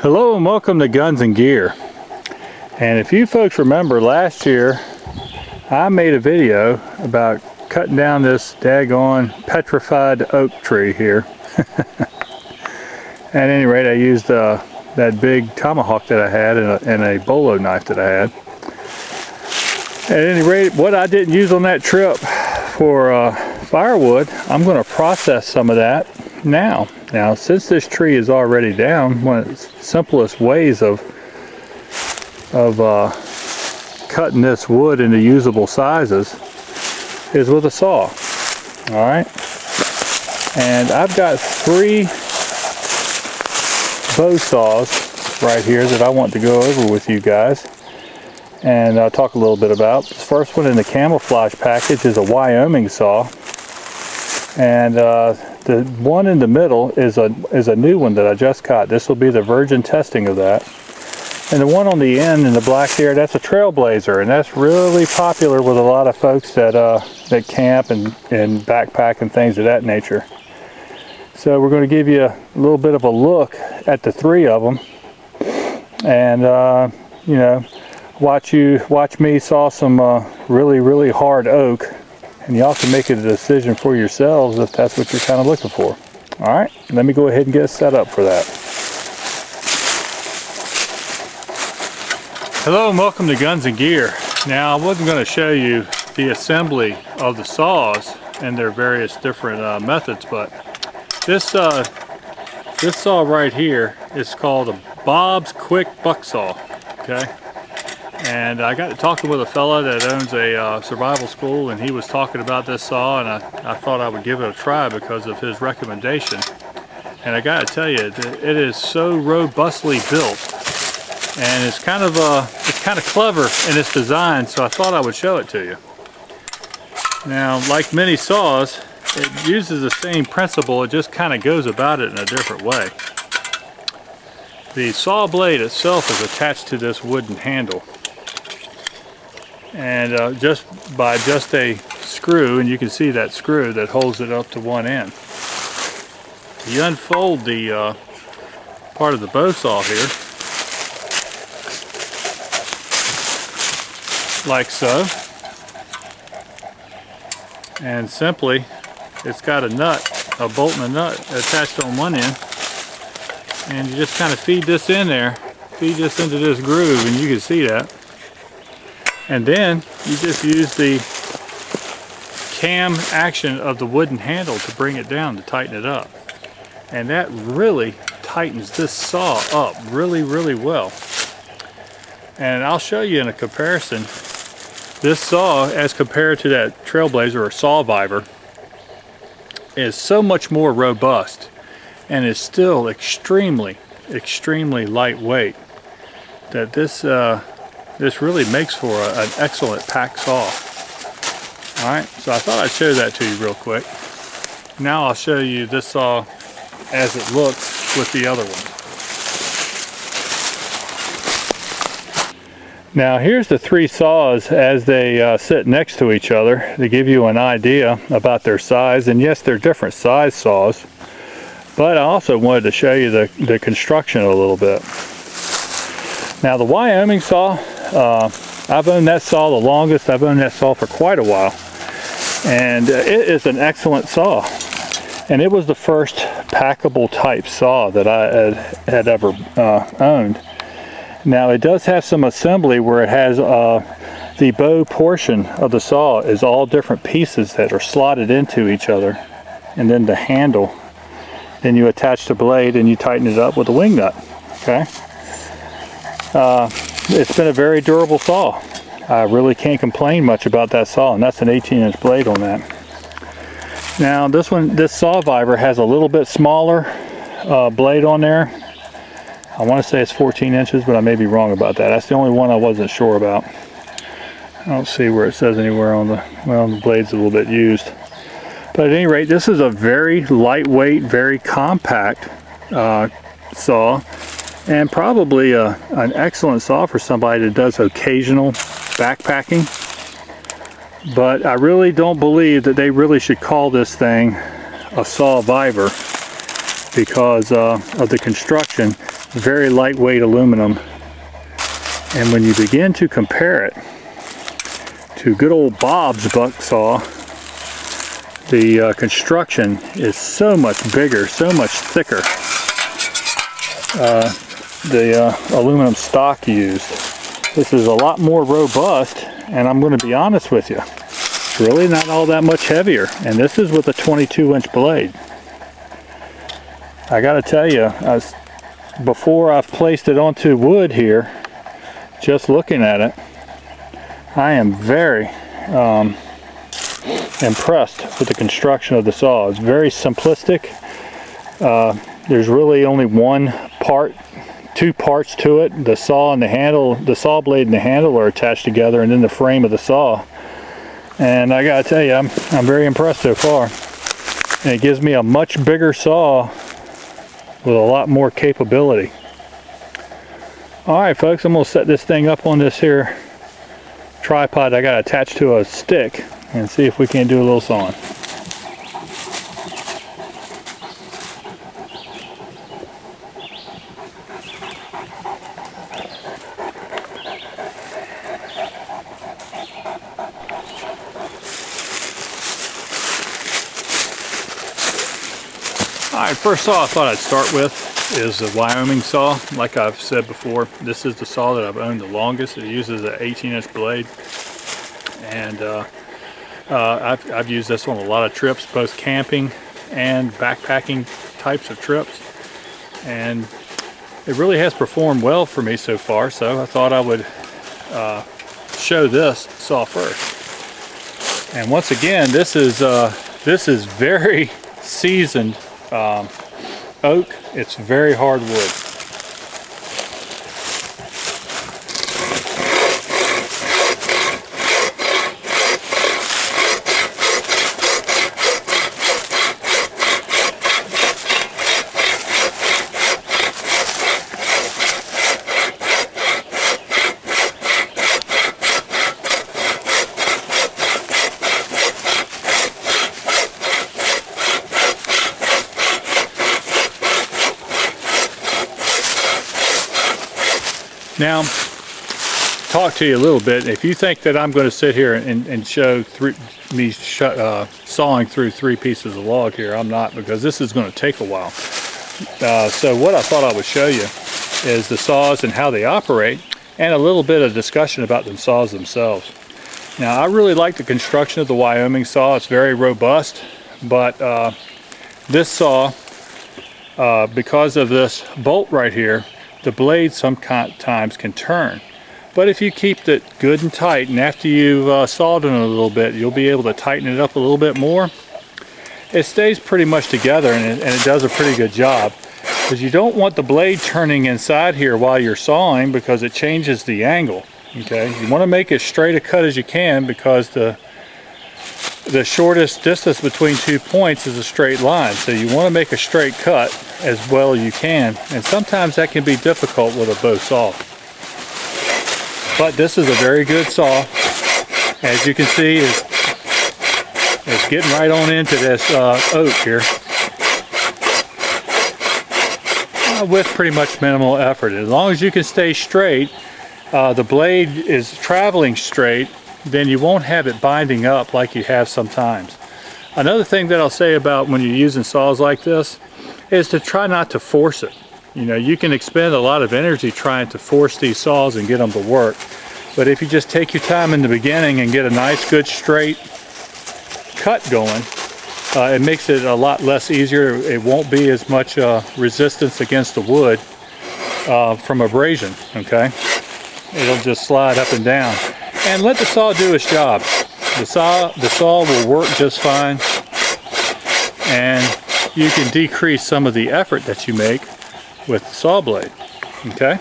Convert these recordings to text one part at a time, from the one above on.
Hello and welcome to Guns and Gear. And if you folks remember last year, I made a video about cutting down this daggone petrified oak tree here. At any rate, I used that big tomahawk that I had and a bolo knife that I had. At any rate, what I didn't use on that trip for firewood, I'm going to process some of that now. Now, since this tree is already down, one of the simplest ways of cutting this wood into usable sizes is with a saw. All right, and I've got 3 bow saws right here that I want to go over with you guys and talk a little bit about. The first one in the camouflage package is a Wyoming Saw, and the one in the middle is a new one that I just got. This will be the virgin testing of that. And the one on the end in the black here, that's a Trailblazer, and that's really popular with a lot of folks that camp and backpack and things of that nature. So we're going to give you a little bit of a look at the 3 of them, and you know, watch me saw some really hard oak, and y'all can make a decision for yourselves if that's what you're kind of looking for. All right, let me go ahead and get set up for that. Hello and welcome to Guns and Gear. Now, I wasn't going to show you the assembly of the saws and their various different methods, but this saw right here is called a Bob's Quick Buck Saw. Okay. And I got to talking with a fella that owns a survival school, and he was talking about this saw, and I thought I would give it a try because of his recommendation. And I got to tell you, it is so robustly built, and it's kind of clever in its design, so I thought I would show it to you. Now, like many saws, it uses the same principle, it just kind of goes about it in a different way. The saw blade itself is attached to this wooden handle, and just a screw, and you can see that screw that holds it up to one end. You unfold the part of the bow saw here, like so, and simply it's got a bolt and a nut attached on one end, and you just kind of feed this in there, feed this into this groove, and you can see that. And then you just use the cam action of the wooden handle to bring it down, to tighten it up. And that really tightens this saw up really well. And I'll show you in a comparison, this saw as compared to that Trailblazer or Sawvivor is so much more robust and is still extremely lightweight, that this really makes for an excellent pack saw. Alright, so I thought I'd show that to you real quick. Now I'll show you this saw as it looks with the other one. Now here's the 3 saws as they sit next to each other to give you an idea about their size. And yes, they're different size saws, but I also wanted to show you the construction a little bit. Now the Wyoming Saw, I've owned that saw the longest. I've owned that saw for quite a while, and it is an excellent saw, and it was the first packable type saw that I had ever owned. Now it does have some assembly where it has the bow portion of the saw is all different pieces that are slotted into each other, and then the handle, then you attach the blade and you tighten it up with a wing nut. Okay. It's been a very durable saw. I really can't complain much about that saw, and that's an 18-inch blade on that. Now this Sawvivor has a little bit smaller blade on there. I want to say it's 14 inches, but I may be wrong about that. That's the only one I wasn't sure about. I don't see where it says anywhere on the blade's a little bit used. But at any rate, this is a very lightweight, very compact saw, and probably an excellent saw for somebody that does occasional backpacking. But I really don't believe that they really should call this thing a Sawvivor because of the construction. very lightweight aluminum. And when you begin to compare it to good old Bob's buck saw, the construction is so much bigger, so much thicker. The aluminum stock used. This is a lot more robust, and I'm going to be honest with you, it's really not all that much heavier. And this is with a 22-inch blade. I got to tell you, before I've placed it onto wood here, just looking at it, I am very impressed with the construction of the saw. It's very simplistic. There's really only two parts to it. The saw and the handle, the saw blade and the handle are attached together, and then the frame of the saw. And I gotta tell you, I'm very impressed so far. And it gives me a much bigger saw with a lot more capability. Alright folks, I'm gonna set this thing up on this here tripod I got attached to a stick and see if we can do a little sawing. Alright, first saw I thought I'd start with is the Wyoming saw. Like I've said before, this is the saw that I've owned the longest. It uses an 18-inch blade, and I've used this on a lot of trips, both camping and backpacking types of trips, and it really has performed well for me so far. So I thought I would show this saw first. And once again, this is very seasoned oak. It's very hard wood. Now, talk to you a little bit. If you think that I'm going to sit here and show me sawing through 3 pieces of log here, I'm not, because this is going to take a while. So what I thought I would show you is the saws and how they operate, and a little bit of discussion about the saws themselves. Now, I really like the construction of the Wyoming saw. It's very robust, but this saw, because of this bolt right here, the blade sometimes can turn. But if you keep it good and tight, and after you've sawed it a little bit, you'll be able to tighten it up a little bit more. It stays pretty much together, and it does a pretty good job. Because you don't want the blade turning inside here while you're sawing, because it changes the angle. Okay, you want to make as straight a cut as you can, because the shortest distance between 2 points is a straight line. So you want to make a straight cut as well as you can, and sometimes that can be difficult with a bow saw. But this is a very good saw. As you can see, it's getting right on into this oak here with pretty much minimal effort. As long as you can stay straight, the blade is traveling straight, then you won't have it binding up like you have sometimes. Another thing that I'll say about when you're using saws like this is to try not to force it. You know, you can expend a lot of energy trying to force these saws and get them to work. But if you just take your time in the beginning and get a nice, good, straight cut going, it makes it a lot less easier. It won't be as much resistance against the wood from abrasion, okay? It'll just slide up and down. And let the saw do its job. The saw will work just fine, and you can decrease some of the effort that you make with the saw blade. Okay?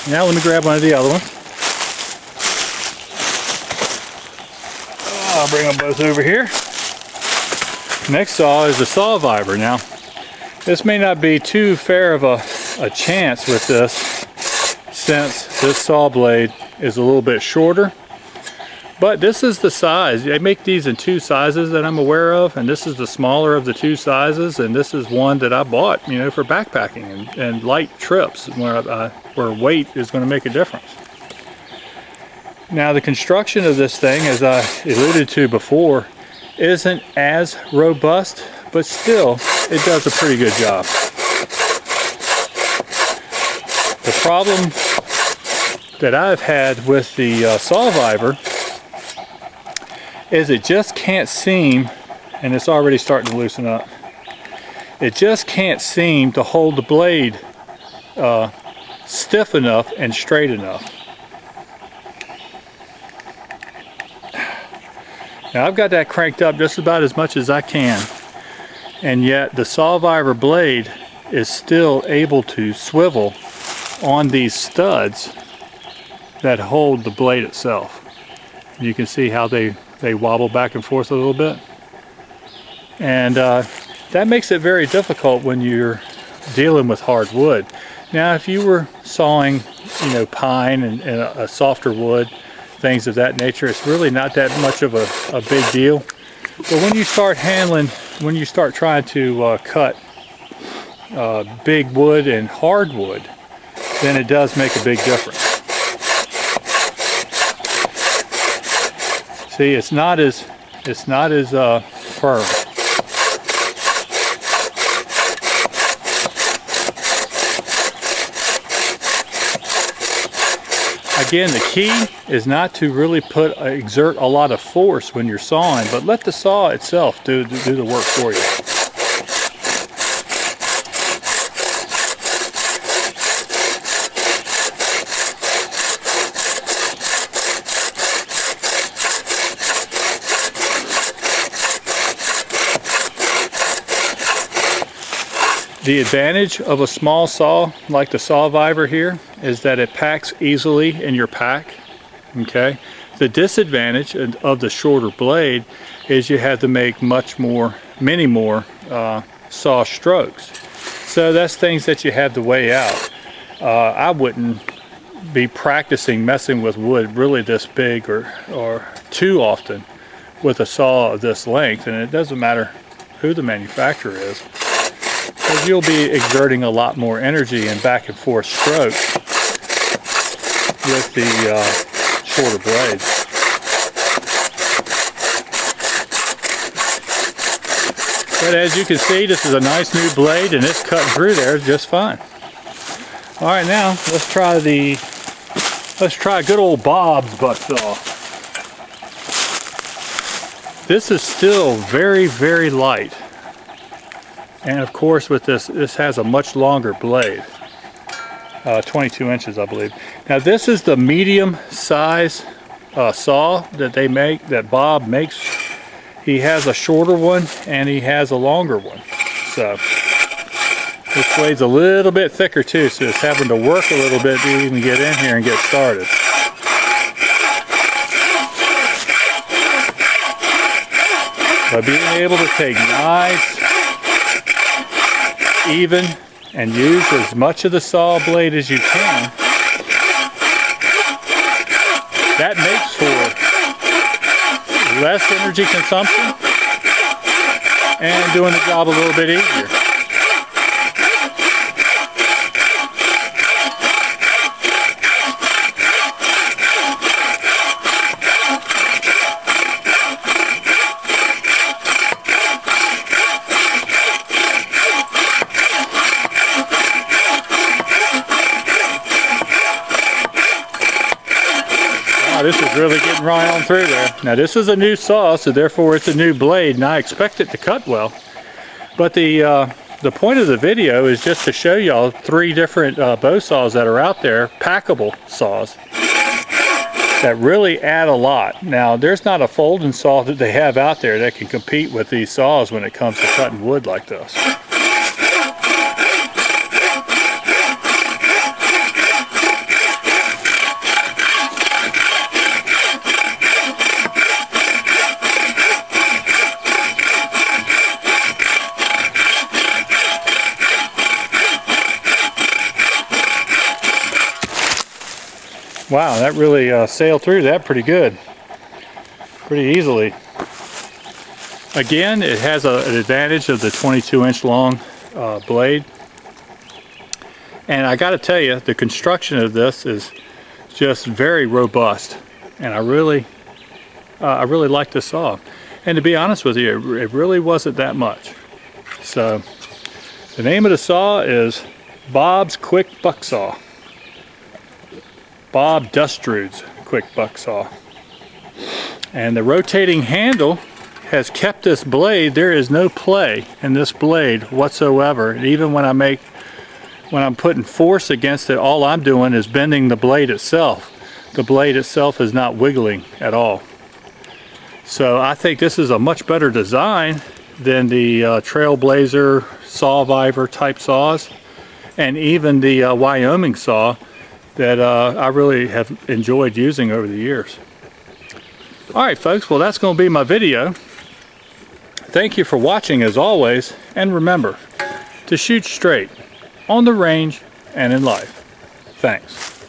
Now let me grab one of the other ones. I'll bring them both over here. Next saw is the Sawvivor. Now, this may not be too fair of a chance with this, since this saw blade is a little bit shorter, But this is the size. They make these in two sizes that I'm aware of, and this is the smaller of the two sizes, and this is one that I bought, you know, for backpacking and light trips where weight is going to make a difference. Now the construction of this thing, as I alluded to before, isn't as robust, but still it does a pretty good job. The problem that I've had with the Sawvivor is it just can't seem, and it's already starting to loosen up, it just can't seem to hold the blade stiff enough and straight enough. Now I've got that cranked up just about as much as I can, and yet the Sawvivor blade is still able to swivel on these studs that hold the blade itself. You can see how they wobble back and forth a little bit, and that makes it very difficult when you're dealing with hard wood. Now if you were sawing, you know, pine and a softer wood, things of that nature, it's really not that much of a big deal. But when you start trying to cut big wood and hardwood, then it does make a big difference. See, it's not as firm. Again, the key is not to really exert a lot of force when you're sawing, but let the saw itself do the work for you. The advantage of a small saw like the Sawvivor here is that it packs easily in your pack. Okay. The disadvantage of the shorter blade is you have to make many more saw strokes. So that's things that you have to weigh out. I wouldn't be practicing messing with wood really this big or too often with a saw of this length, and it doesn't matter who the manufacturer is, because you'll be exerting a lot more energy and back and forth strokes with the shorter blades. But as you can see, this is a nice new blade, and it's cutting through there just fine. All right, now let's try good old Bob's butt saw. This is still very, very light. And of course with this has a much longer blade, 22 inches I believe. Now this is the medium size saw that Bob makes. He has a shorter one and he has a longer one. So this blade's a little bit thicker too, so it's having to work a little bit to even get in here and get started. But being able to take nice, even, and use as much of the saw blade as you can, that makes for less energy consumption and doing the job a little bit easier. This is really getting right on through there. Now this is a new saw, so therefore it's a new blade, and I expect it to cut well. But the point of the video is just to show y'all 3 different bow saws that are out there, packable saws, that really add a lot. Now there's not a folding saw that they have out there that can compete with these saws when it comes to cutting wood like this. Wow, that really sailed through that pretty good. pretty easily. Again, it has an advantage of the 22-inch long blade. And I got to tell you, the construction of this is just very robust. And I really like this saw. And to be honest with you, it really wasn't that much. So the name of the saw is Bob's Quick Buck Saw. Bob Dustrude's Quick Buck Saw. And the rotating handle has kept this blade. There is no play in this blade whatsoever. And even when I'm putting force against it, all I'm doing is bending the blade itself. The blade itself is not wiggling at all. So I think this is a much better design than the Blazer Sawvivor type saws, and even the Wyoming Saw that I really have enjoyed using over the years. Alright folks, well that's going to be my video. Thank you for watching as always, and remember to shoot straight on the range and in life. Thanks.